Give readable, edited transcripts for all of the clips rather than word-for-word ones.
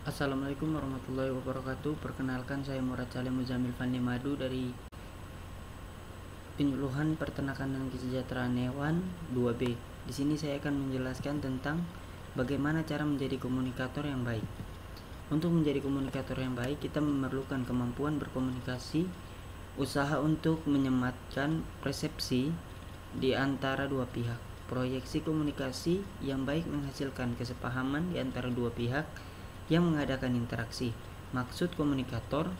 Assalamualaikum warahmatullahi wabarakatuh. Perkenalkan, saya Murad Salim Muzamil Fandi Madu dari Penyuluhan Peternakan dan Kesejahteraan Hewan 2B. Di sini saya akan menjelaskan tentang bagaimana cara menjadi komunikator yang baik. Untuk menjadi komunikator yang baik, kita memerlukan kemampuan berkomunikasi, usaha untuk menyematkan persepsi di antara dua pihak. Proyeksi komunikasi yang baik menghasilkan kesepahaman di antara dua pihak yang mengadakan interaksi. Maksud komunikator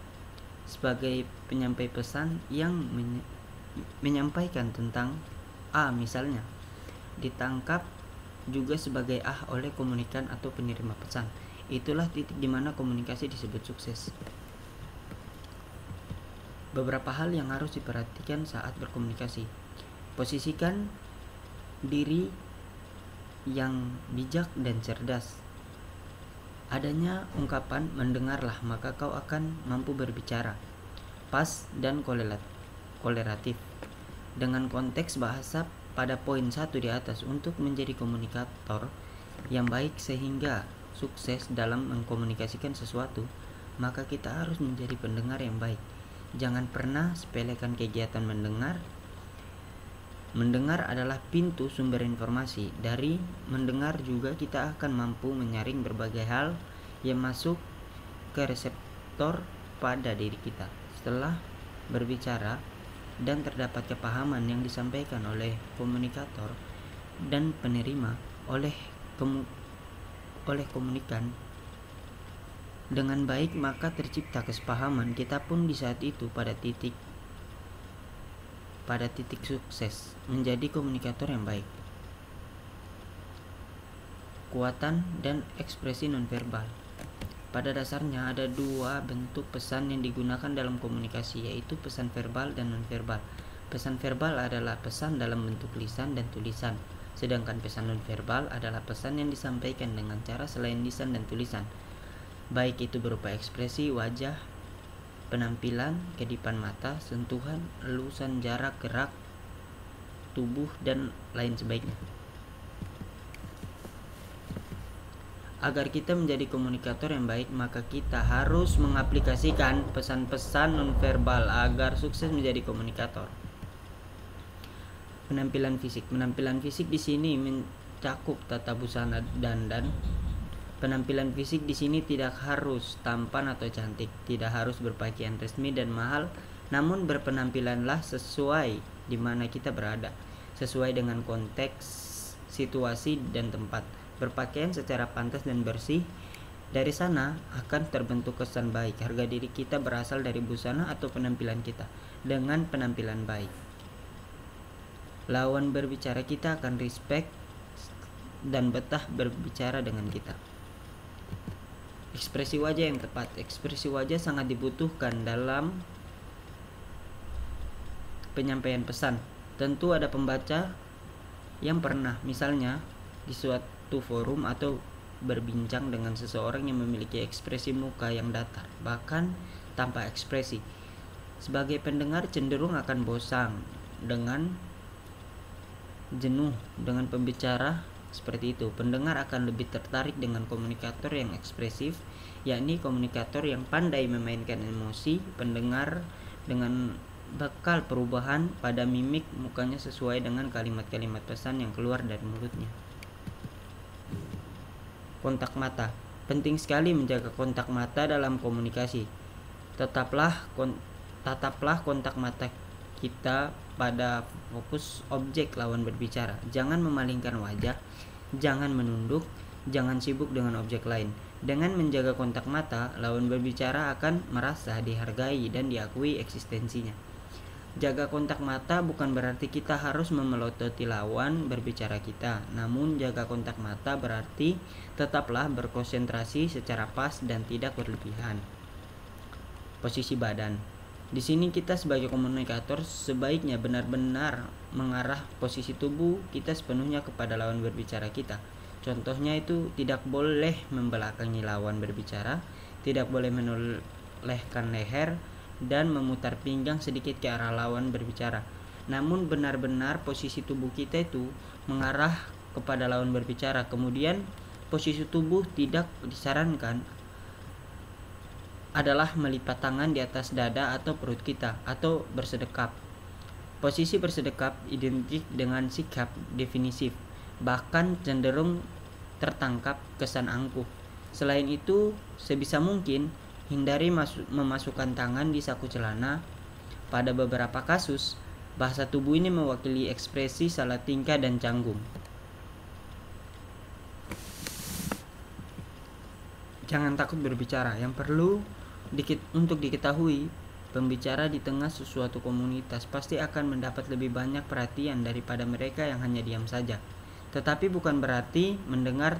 sebagai penyampai pesan yang menyampaikan tentang A misalnya, ditangkap juga sebagai oleh komunikan atau penerima pesan. Itulah titik di mana komunikasi disebut sukses. Beberapa hal yang harus diperhatikan saat berkomunikasi. Posisikan diri yang bijak dan cerdas. Adanya ungkapan mendengarlah maka kau akan mampu berbicara. Pas dan koleratif. Dengan konteks bahasa pada poin 1 di atas untuk menjadi komunikator yang baik sehingga sukses dalam mengkomunikasikan sesuatu, maka kita harus menjadi pendengar yang baik. Jangan pernah sepelekan kegiatan mendengar. Mendengar adalah pintu sumber informasi. Dari mendengar juga kita akan mampu menyaring berbagai hal yang masuk ke reseptor pada diri kita. Setelah berbicara dan terdapat kepahaman yang disampaikan oleh komunikator dan penerima oleh komunikan dengan baik, maka tercipta kesepahaman. Kita pun di saat itu pada titik sukses menjadi komunikator yang baik. Kekuatan dan ekspresi nonverbal. Pada dasarnya ada dua bentuk pesan yang digunakan dalam komunikasi, yaitu pesan verbal dan nonverbal. Pesan verbal adalah pesan dalam bentuk lisan dan tulisan, sedangkan pesan nonverbal adalah pesan yang disampaikan dengan cara selain lisan dan tulisan, baik itu berupa ekspresi wajah, penampilan, kedipan mata, sentuhan, elusan jarak gerak tubuh, dan lain sebagainya. Agar kita menjadi komunikator yang baik, maka kita harus mengaplikasikan pesan-pesan nonverbal agar sukses menjadi komunikator. Penampilan fisik. Penampilan fisik di sini mencakup tata busana dandan. Penampilan fisik di sini tidak harus tampan atau cantik, tidak harus berpakaian resmi dan mahal, namun berpenampilanlah sesuai di mana kita berada, sesuai dengan konteks, situasi, dan tempat. Berpakaian secara pantas dan bersih. Dari sana akan terbentuk kesan baik. Harga diri kita berasal dari busana atau penampilan kita. Dengan penampilan baik, lawan berbicara kita akan respect dan betah berbicara dengan kita. Ekspresi wajah yang tepat. Ekspresi wajah sangat dibutuhkan dalam penyampaian pesan. Tentu ada pembaca yang pernah misalnya di suatu forum atau berbincang dengan seseorang yang memiliki ekspresi muka yang datar, bahkan tanpa ekspresi. Sebagai pendengar cenderung akan bosan dengan jenuh dengan pembicara seperti itu. Pendengar akan lebih tertarik dengan komunikator yang ekspresif, yakni komunikator yang pandai memainkan emosi pendengar dengan bakal perubahan pada mimik mukanya sesuai dengan kalimat-kalimat pesan yang keluar dari mulutnya. Kontak mata. Penting sekali menjaga kontak mata dalam komunikasi. Tataplah kontak mata kita pada fokus objek lawan berbicara. Jangan memalingkan wajah, jangan menunduk, jangan sibuk dengan objek lain. Dengan menjaga kontak mata, lawan berbicara akan merasa dihargai dan diakui eksistensinya. Jaga kontak mata bukan berarti kita harus memelototi lawan berbicara kita. Namun jaga kontak mata berarti tetaplah berkonsentrasi secara pas dan tidak berlebihan. Posisi badan. Di sini kita sebagai komunikator sebaiknya benar-benar mengarah posisi tubuh kita sepenuhnya kepada lawan berbicara kita. Contohnya itu tidak boleh membelakangi lawan berbicara, tidak boleh menolehkan leher dan memutar pinggang sedikit ke arah lawan berbicara. Namun benar-benar posisi tubuh kita itu mengarah kepada lawan berbicara. Kemudian posisi tubuh tidak disarankan adalah melipat tangan di atas dada atau perut kita, atau bersedekap. Posisi bersedekap identik dengan sikap definisif, bahkan cenderung tertangkap kesan angkuh. Selain itu, sebisa mungkin hindari memasukkan tangan di saku celana. Pada beberapa kasus, bahasa tubuh ini mewakili ekspresi salah tingkah dan canggung. Jangan takut berbicara. Yang perlu untuk diketahui, pembicara di tengah suatu komunitas pasti akan mendapat lebih banyak perhatian daripada mereka yang hanya diam saja. Tetapi bukan berarti mendengar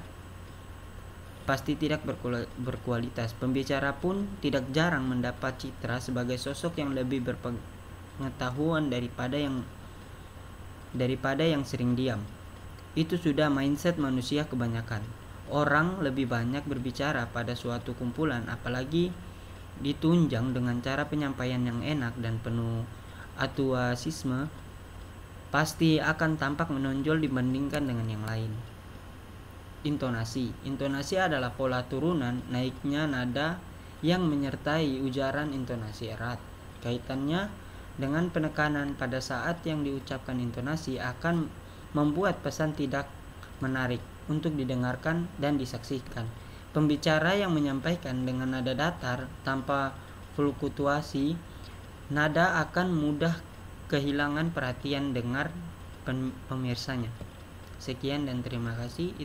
pasti tidak berkualitas. Pembicara pun tidak jarang mendapat citra sebagai sosok yang lebih berpengetahuan daripada yang sering diam. Itu sudah mindset manusia kebanyakan. Orang lebih banyak berbicara pada suatu kumpulan, apalagi ditunjang dengan cara penyampaian yang enak dan penuh antusiasme, pasti akan tampak menonjol dibandingkan dengan yang lain. Intonasi adalah pola turunan naiknya nada yang menyertai ujaran intonasi erat. Kaitannya dengan penekanan pada saat yang diucapkan intonasi akan membuat pesan tidak menarik untuk didengarkan dan disaksikan. Pembicara yang menyampaikan dengan nada datar tanpa fluktuasi nada akan mudah kehilangan perhatian dengar pemirsanya. Sekian dan terima kasih.